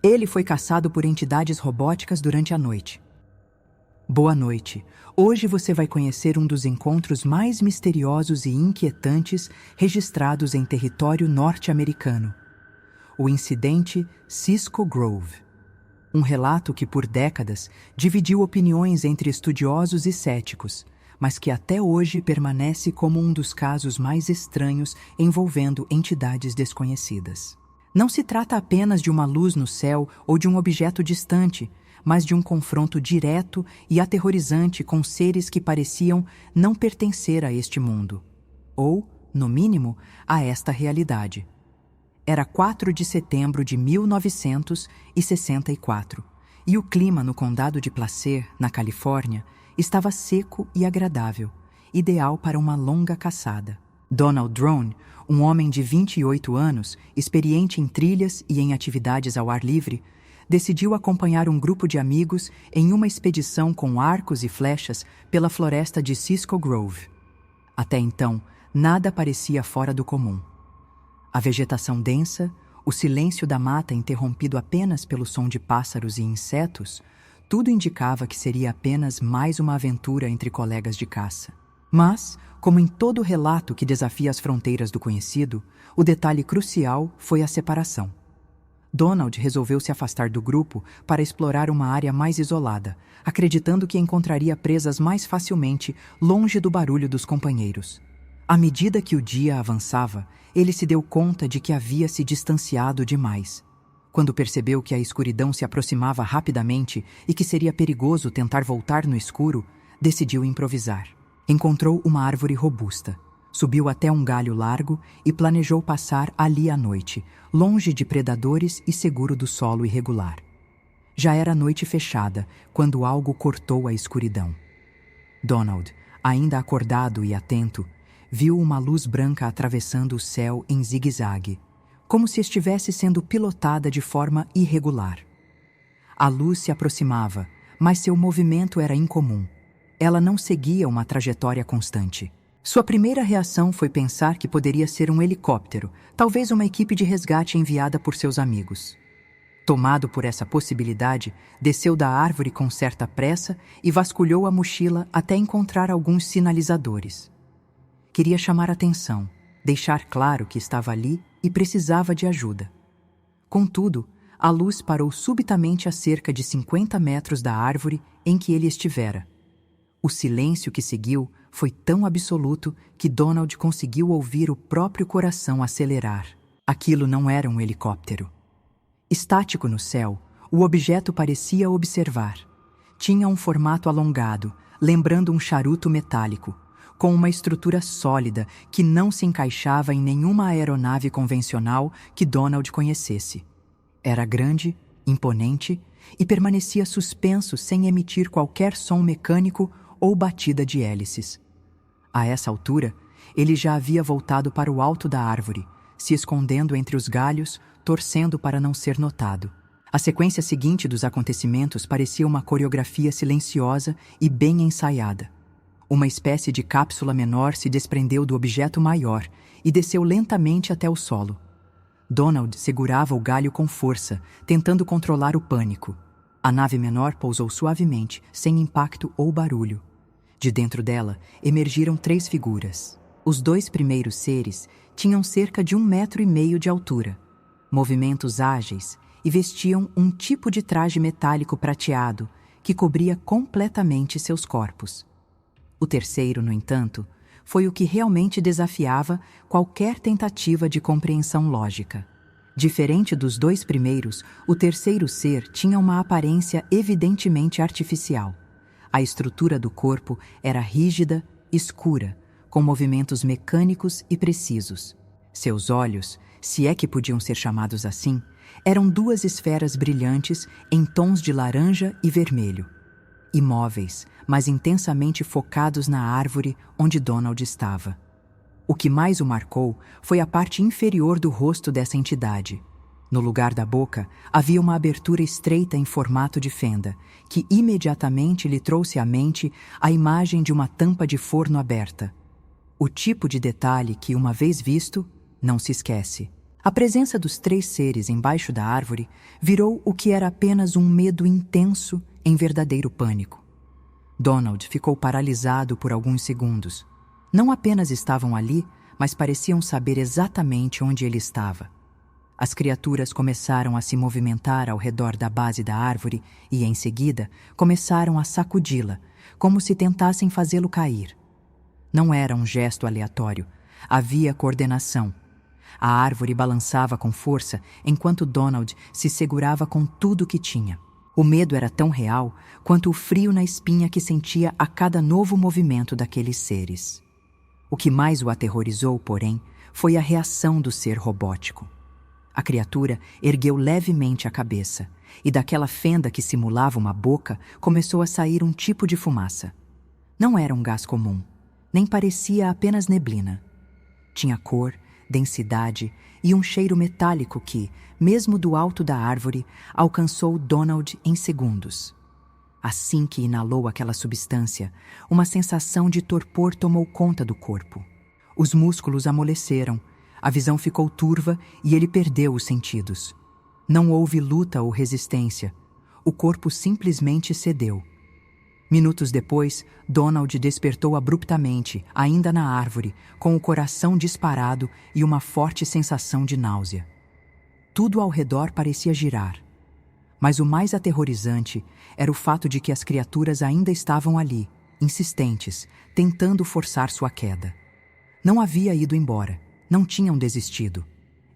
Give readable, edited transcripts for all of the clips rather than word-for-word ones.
Ele foi caçado por entidades robóticas durante a noite. Boa noite. Hoje você vai conhecer um dos encontros mais misteriosos e inquietantes registrados em território norte-americano. O incidente Cisco Grove. Um relato que por décadas dividiu opiniões entre estudiosos e céticos, mas que até hoje permanece como um dos casos mais estranhos envolvendo entidades desconhecidas. Não se trata apenas de uma luz no céu ou de um objeto distante, mas de um confronto direto e aterrorizante com seres que pareciam não pertencer a este mundo, ou, no mínimo, a esta realidade. Era 4 de setembro de 1964, e o clima no condado de Placer, na Califórnia, estava seco e agradável, ideal para uma longa caçada. Donald Drone, um homem de 28 anos, experiente em trilhas e em atividades ao ar livre, decidiu acompanhar um grupo de amigos em uma expedição com arcos e flechas pela floresta de Cisco Grove. Até então, nada parecia fora do comum. A vegetação densa, o silêncio da mata interrompido apenas pelo som de pássaros e insetos, tudo indicava que seria apenas mais uma aventura entre colegas de caça. Mas, como em todo relato que desafia as fronteiras do conhecido, o detalhe crucial foi a separação. Donald resolveu se afastar do grupo para explorar uma área mais isolada, acreditando que encontraria presas mais facilmente longe do barulho dos companheiros. À medida que o dia avançava, ele se deu conta de que havia se distanciado demais. Quando percebeu que a escuridão se aproximava rapidamente e que seria perigoso tentar voltar no escuro, decidiu improvisar. Encontrou uma árvore robusta, subiu até um galho largo e planejou passar ali à noite, longe de predadores e seguro do solo irregular. Já era noite fechada quando algo cortou a escuridão. Donald, ainda acordado e atento, viu uma luz branca atravessando o céu em zigue-zague, como se estivesse sendo pilotada de forma irregular. A luz se aproximava, mas seu movimento era incomum. Ela não seguia uma trajetória constante. Sua primeira reação foi pensar que poderia ser um helicóptero, talvez uma equipe de resgate enviada por seus amigos. Tomado por essa possibilidade, desceu da árvore com certa pressa e vasculhou a mochila até encontrar alguns sinalizadores. Queria chamar atenção, deixar claro que estava ali e precisava de ajuda. Contudo, a luz parou subitamente a cerca de 50 metros da árvore em que ele estivera. O silêncio que seguiu foi tão absoluto que Donald conseguiu ouvir o próprio coração acelerar. Aquilo não era um helicóptero. Estático no céu, o objeto parecia observar. Tinha um formato alongado, lembrando um charuto metálico, com uma estrutura sólida que não se encaixava em nenhuma aeronave convencional que Donald conhecesse. Era grande, imponente e permanecia suspenso sem emitir qualquer som mecânico ou batida de hélices. A essa altura, ele já havia voltado para o alto da árvore, se escondendo entre os galhos, torcendo para não ser notado. A sequência seguinte dos acontecimentos parecia uma coreografia silenciosa e bem ensaiada. Uma espécie de cápsula menor se desprendeu do objeto maior e desceu lentamente até o solo. Donald segurava o galho com força, tentando controlar o pânico. A nave menor pousou suavemente, sem impacto ou barulho. De dentro dela, emergiram 3 figuras. Os 2 primeiros seres tinham cerca de 1,5 metro de altura, movimentos ágeis e vestiam um tipo de traje metálico prateado que cobria completamente seus corpos. O terceiro, no entanto, foi o que realmente desafiava qualquer tentativa de compreensão lógica. Diferente dos 2 primeiros, o terceiro ser tinha uma aparência evidentemente artificial. A estrutura do corpo era rígida, escura, com movimentos mecânicos e precisos. Seus olhos, se é que podiam ser chamados assim, eram 2 esferas brilhantes em tons de laranja e vermelho. Imóveis, mas intensamente focados na árvore onde Donald estava. O que mais o marcou foi a parte inferior do rosto dessa entidade. No lugar da boca, havia uma abertura estreita em formato de fenda, que imediatamente lhe trouxe à mente a imagem de uma tampa de forno aberta. O tipo de detalhe que, uma vez visto, não se esquece. A presença dos 3 seres embaixo da árvore virou o que era apenas um medo intenso em verdadeiro pânico. Donald ficou paralisado por alguns segundos. Não apenas estavam ali, mas pareciam saber exatamente onde ele estava. As criaturas começaram a se movimentar ao redor da base da árvore e, em seguida, começaram a sacudi-la, como se tentassem fazê-lo cair. Não era um gesto aleatório. Havia coordenação. A árvore balançava com força enquanto Donald se segurava com tudo o que tinha. O medo era tão real quanto o frio na espinha que sentia a cada novo movimento daqueles seres. O que mais o aterrorizou, porém, foi a reação do ser robótico. A criatura ergueu levemente a cabeça e daquela fenda que simulava uma boca começou a sair um tipo de fumaça. Não era um gás comum, nem parecia apenas neblina. Tinha cor, densidade e um cheiro metálico que, mesmo do alto da árvore, alcançou Donald em segundos. Assim que inalou aquela substância, uma sensação de torpor tomou conta do corpo. Os músculos amoleceram, a visão ficou turva e ele perdeu os sentidos. Não houve luta ou resistência. O corpo simplesmente cedeu. Minutos depois, Donald despertou abruptamente, ainda na árvore, com o coração disparado e uma forte sensação de náusea. Tudo ao redor parecia girar. Mas o mais aterrorizante era o fato de que as criaturas ainda estavam ali, insistentes, tentando forçar sua queda. Não havia ido embora, não tinham desistido.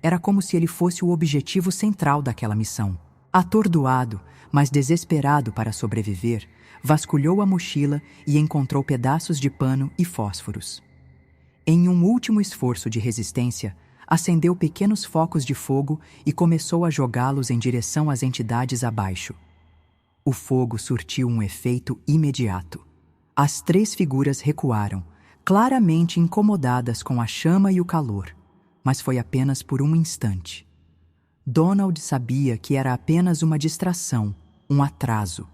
Era como se ele fosse o objetivo central daquela missão. Atordoado, mas desesperado para sobreviver, vasculhou a mochila e encontrou pedaços de pano e fósforos. Em um último esforço de resistência, acendeu pequenos focos de fogo e começou a jogá-los em direção às entidades abaixo. O fogo surtiu um efeito imediato. As 3 figuras recuaram, claramente incomodadas com a chama e o calor, mas foi apenas por um instante. Donald sabia que era apenas uma distração, um atraso.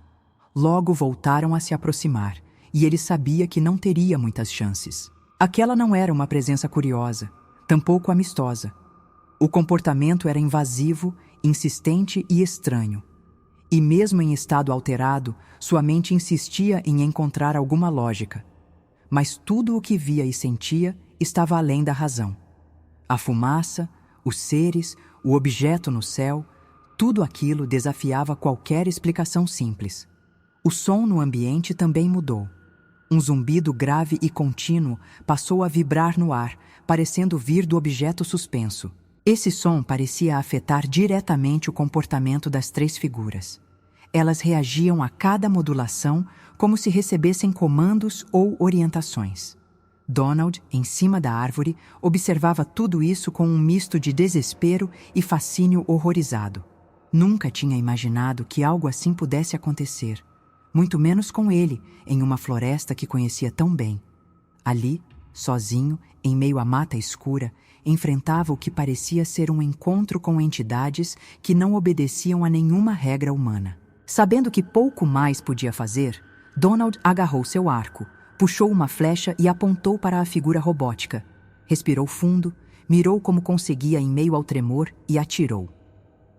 Logo voltaram a se aproximar, e ele sabia que não teria muitas chances. Aquela não era uma presença curiosa, tampouco amistosa. O comportamento era invasivo, insistente e estranho. E mesmo em estado alterado, sua mente insistia em encontrar alguma lógica. Mas tudo o que via e sentia estava além da razão. A fumaça, os seres, o objeto no céu, tudo aquilo desafiava qualquer explicação simples. O som no ambiente também mudou. Um zumbido grave e contínuo passou a vibrar no ar, parecendo vir do objeto suspenso. Esse som parecia afetar diretamente o comportamento das 3 figuras. Elas reagiam a cada modulação como se recebessem comandos ou orientações. Donald, em cima da árvore, observava tudo isso com um misto de desespero e fascínio horrorizado. Nunca tinha imaginado que algo assim pudesse acontecer. Muito menos com ele, em uma floresta que conhecia tão bem. Ali, sozinho, em meio à mata escura, enfrentava o que parecia ser um encontro com entidades que não obedeciam a nenhuma regra humana. Sabendo que pouco mais podia fazer, Donald agarrou seu arco, puxou uma flecha e apontou para a figura robótica. Respirou fundo, mirou como conseguia em meio ao tremor e atirou.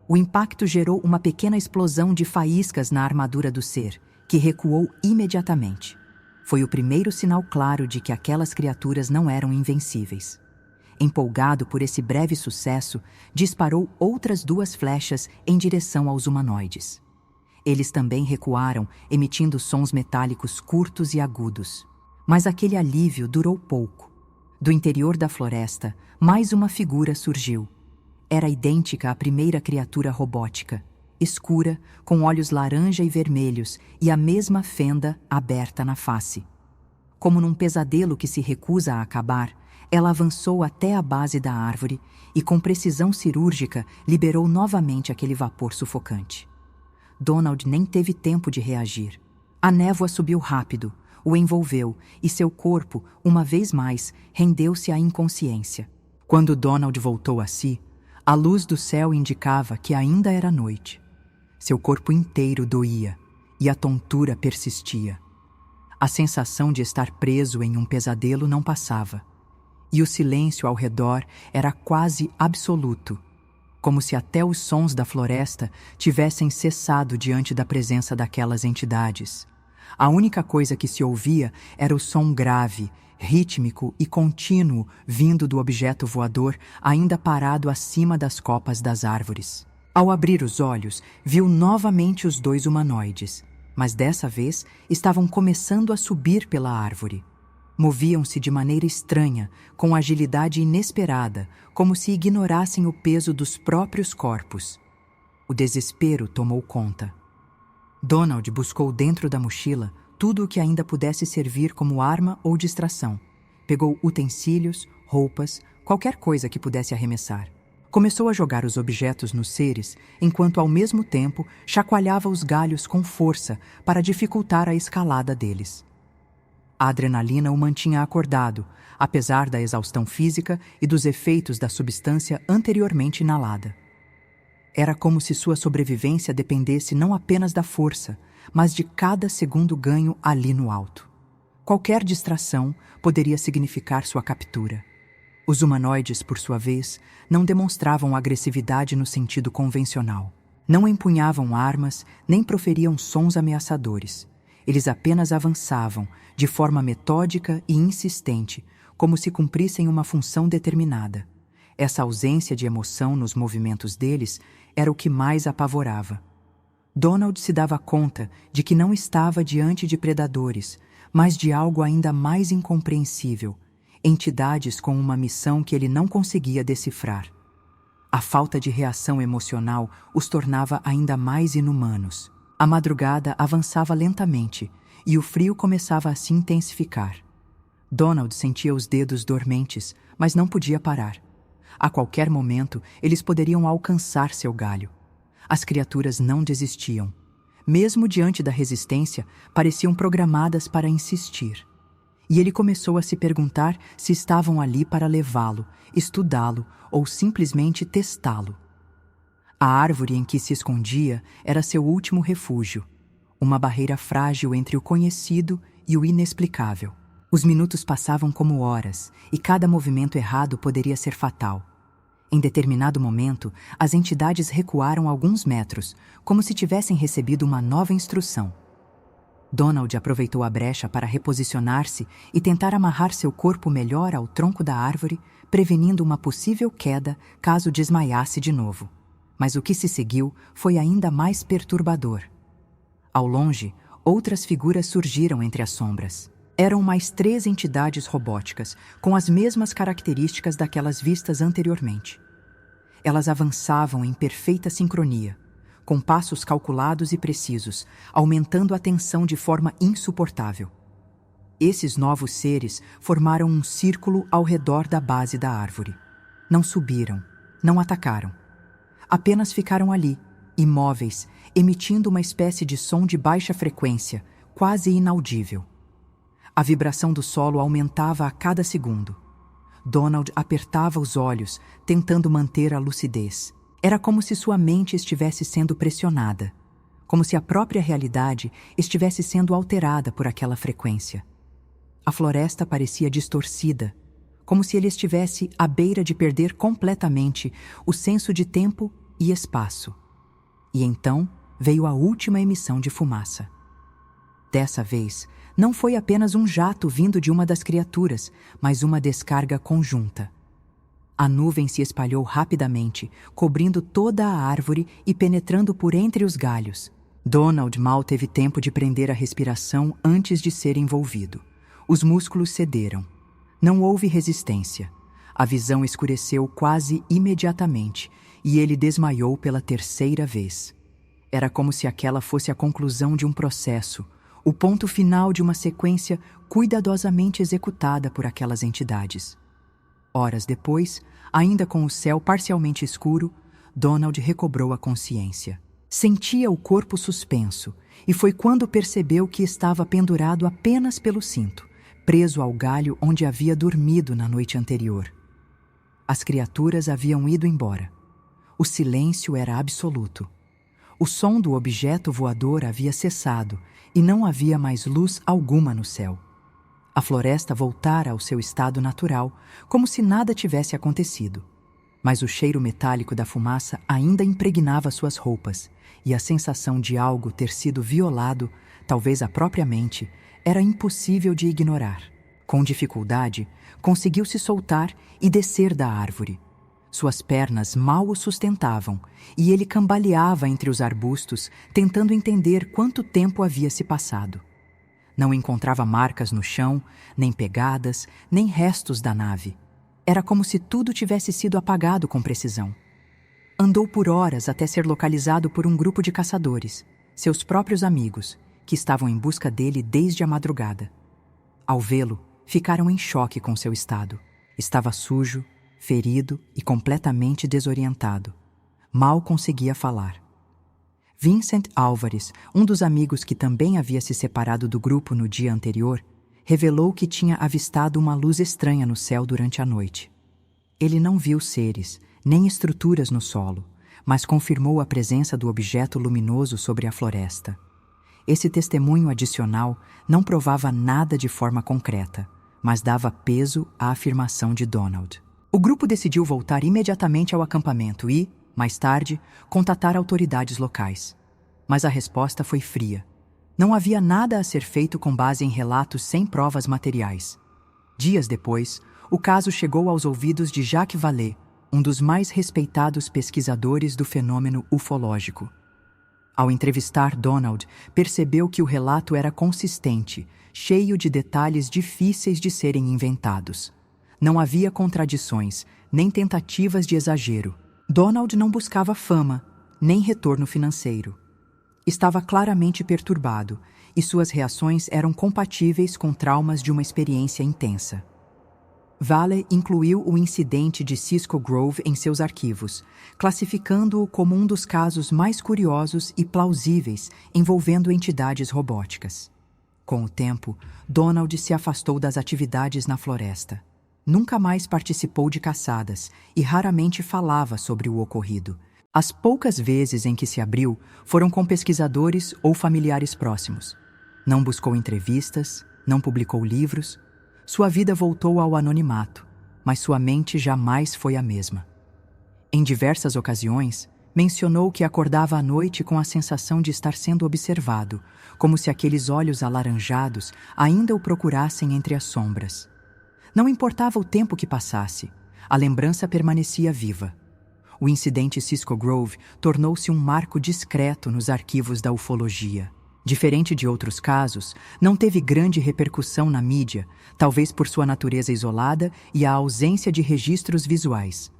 O impacto gerou uma pequena explosão de faíscas na armadura do ser, que recuou imediatamente. Foi o primeiro sinal claro de que aquelas criaturas não eram invencíveis. Empolgado por esse breve sucesso, disparou outras 2 flechas em direção aos humanoides. Eles também recuaram, emitindo sons metálicos curtos e agudos. Mas aquele alívio durou pouco. Do interior da floresta, mais uma figura surgiu. Era idêntica à primeira criatura robótica, escura, com olhos laranja e vermelhos e a mesma fenda aberta na face. Como num pesadelo que se recusa a acabar, ela avançou até a base da árvore e, com precisão cirúrgica, liberou novamente aquele vapor sufocante. Donald nem teve tempo de reagir. A névoa subiu rápido, o envolveu e seu corpo, uma vez mais, rendeu-se à inconsciência. Quando Donald voltou a si, a luz do céu indicava que ainda era noite. Seu corpo inteiro doía e a tontura persistia. A sensação de estar preso em um pesadelo não passava, e o silêncio ao redor era quase absoluto, como se até os sons da floresta tivessem cessado diante da presença daquelas entidades. A única coisa que se ouvia era o som grave, rítmico e contínuo vindo do objeto voador ainda parado acima das copas das árvores. Ao abrir os olhos, viu novamente os dois humanoides, mas dessa vez estavam começando a subir pela árvore. Moviam-se de maneira estranha, com agilidade inesperada, como se ignorassem o peso dos próprios corpos. O desespero tomou conta. Donald buscou dentro da mochila tudo o que ainda pudesse servir como arma ou distração. Pegou utensílios, roupas, qualquer coisa que pudesse arremessar. Começou a jogar os objetos nos seres, enquanto ao mesmo tempo chacoalhava os galhos com força para dificultar a escalada deles. A adrenalina o mantinha acordado, apesar da exaustão física e dos efeitos da substância anteriormente inalada. Era como se sua sobrevivência dependesse não apenas da força, mas de cada segundo ganho ali no alto. Qualquer distração poderia significar sua captura. Os humanoides, por sua vez, não demonstravam agressividade no sentido convencional. Não empunhavam armas, nem proferiam sons ameaçadores. Eles apenas avançavam, de forma metódica e insistente, como se cumprissem uma função determinada. Essa ausência de emoção nos movimentos deles era o que mais apavorava. Donald se dava conta de que não estava diante de predadores, mas de algo ainda mais incompreensível, entidades com uma missão que ele não conseguia decifrar. A falta de reação emocional os tornava ainda mais inumanos. A madrugada avançava lentamente e o frio começava a se intensificar. Donald sentia os dedos dormentes, mas não podia parar. A qualquer momento, eles poderiam alcançar seu galho. As criaturas não desistiam. Mesmo diante da resistência, pareciam programadas para insistir. E ele começou a se perguntar se estavam ali para levá-lo, estudá-lo ou simplesmente testá-lo. A árvore em que se escondia era seu último refúgio, uma barreira frágil entre o conhecido e o inexplicável. Os minutos passavam como horas, e cada movimento errado poderia ser fatal. Em determinado momento, as entidades recuaram alguns metros, como se tivessem recebido uma nova instrução. Donald aproveitou a brecha para reposicionar-se e tentar amarrar seu corpo melhor ao tronco da árvore, prevenindo uma possível queda caso desmaiasse de novo. Mas o que se seguiu foi ainda mais perturbador. Ao longe, outras figuras surgiram entre as sombras. Eram mais 3 entidades robóticas, com as mesmas características daquelas vistas anteriormente. Elas avançavam em perfeita sincronia, com passos calculados e precisos, aumentando a tensão de forma insuportável. Esses novos seres formaram um círculo ao redor da base da árvore. Não subiram, não atacaram. Apenas ficaram ali, imóveis, emitindo uma espécie de som de baixa frequência, quase inaudível. A vibração do solo aumentava a cada segundo. Donald apertava os olhos, tentando manter a lucidez. Era como se sua mente estivesse sendo pressionada, como se a própria realidade estivesse sendo alterada por aquela frequência. A floresta parecia distorcida, como se ele estivesse à beira de perder completamente o senso de tempo e espaço. E então veio a última emissão de fumaça. Dessa vez, não foi apenas um jato vindo de uma das criaturas, mas uma descarga conjunta. A nuvem se espalhou rapidamente, cobrindo toda a árvore e penetrando por entre os galhos. Donald mal teve tempo de prender a respiração antes de ser envolvido. Os músculos cederam. Não houve resistência. A visão escureceu quase imediatamente e ele desmaiou pela 3ª vez. Era como se aquela fosse a conclusão de um processo, o ponto final de uma sequência cuidadosamente executada por aquelas entidades. Horas depois, ainda com o céu parcialmente escuro, Donald recobrou a consciência. Sentia o corpo suspenso, e foi quando percebeu que estava pendurado apenas pelo cinto, preso ao galho onde havia dormido na noite anterior. As criaturas haviam ido embora. O silêncio era absoluto. O som do objeto voador havia cessado e não havia mais luz alguma no céu. A floresta voltara ao seu estado natural, como se nada tivesse acontecido. mas o cheiro metálico da fumaça ainda impregnava suas roupas, e a sensação de algo ter sido violado, talvez a própria mente, era impossível de ignorar. Com dificuldade, conseguiu se soltar e descer da árvore. Suas pernas mal o sustentavam, e ele cambaleava entre os arbustos, tentando entender quanto tempo havia se passado. Não encontrava marcas no chão, nem pegadas, nem restos da nave. Era como se tudo tivesse sido apagado com precisão. Andou por horas até ser localizado por um grupo de caçadores, seus próprios amigos, que estavam em busca dele desde a madrugada. Ao vê-lo, ficaram em choque com seu estado. Estava sujo, ferido e completamente desorientado. Mal conseguia falar. Vincent Álvares, um dos amigos que também havia se separado do grupo no dia anterior, revelou que tinha avistado uma luz estranha no céu durante a noite. Ele não viu seres, nem estruturas no solo, mas confirmou a presença do objeto luminoso sobre a floresta. Esse testemunho adicional não provava nada de forma concreta, mas dava peso à afirmação de Donald. O grupo decidiu voltar imediatamente ao acampamento e, mais tarde, contatar autoridades locais. Mas a resposta foi fria. Não havia nada a ser feito com base em relatos sem provas materiais. Dias depois, o caso chegou aos ouvidos de Jacques Vallée, um dos mais respeitados pesquisadores do fenômeno ufológico. Ao entrevistar Donald, percebeu que o relato era consistente, cheio de detalhes difíceis de serem inventados. Não havia contradições, nem tentativas de exagero. Donald não buscava fama, nem retorno financeiro. Estava claramente perturbado, e suas reações eram compatíveis com traumas de uma experiência intensa. Vallée incluiu o incidente de Cisco Grove em seus arquivos, classificando-o como um dos casos mais curiosos e plausíveis envolvendo entidades robóticas. Com o tempo, Donald se afastou das atividades na floresta. Nunca mais participou de caçadas e raramente falava sobre o ocorrido. As poucas vezes em que se abriu foram com pesquisadores ou familiares próximos. Não buscou entrevistas, não publicou livros. Sua vida voltou ao anonimato, mas sua mente jamais foi a mesma. Em diversas ocasiões, mencionou que acordava à noite com a sensação de estar sendo observado, como se aqueles olhos alaranjados ainda o procurassem entre as sombras. Não importava o tempo que passasse, a lembrança permanecia viva. O incidente Cisco Grove tornou-se um marco discreto nos arquivos da ufologia. Diferente de outros casos, não teve grande repercussão na mídia, talvez por sua natureza isolada e a ausência de registros visuais.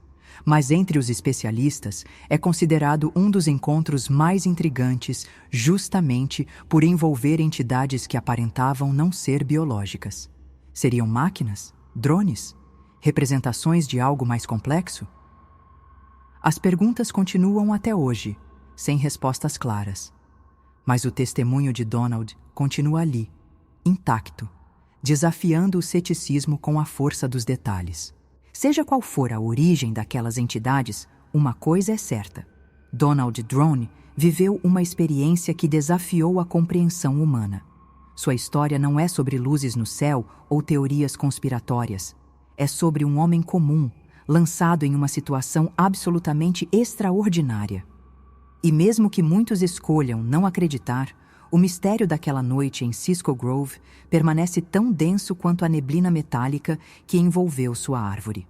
Mas entre os especialistas, é considerado um dos encontros mais intrigantes justamente por envolver entidades que aparentavam não ser biológicas. Seriam máquinas? Drones? Representações de algo mais complexo? As perguntas continuam até hoje, sem respostas claras. Mas o testemunho de Donald continua ali, intacto, desafiando o ceticismo com a força dos detalhes. Seja qual for a origem daquelas entidades, uma coisa é certa. Donald Drone viveu uma experiência que desafiou a compreensão humana. Sua história não é sobre luzes no céu ou teorias conspiratórias. É sobre um homem comum, lançado em uma situação absolutamente extraordinária. E mesmo que muitos escolham não acreditar, o mistério daquela noite em Cisco Grove permanece tão denso quanto a neblina metálica que envolveu sua árvore.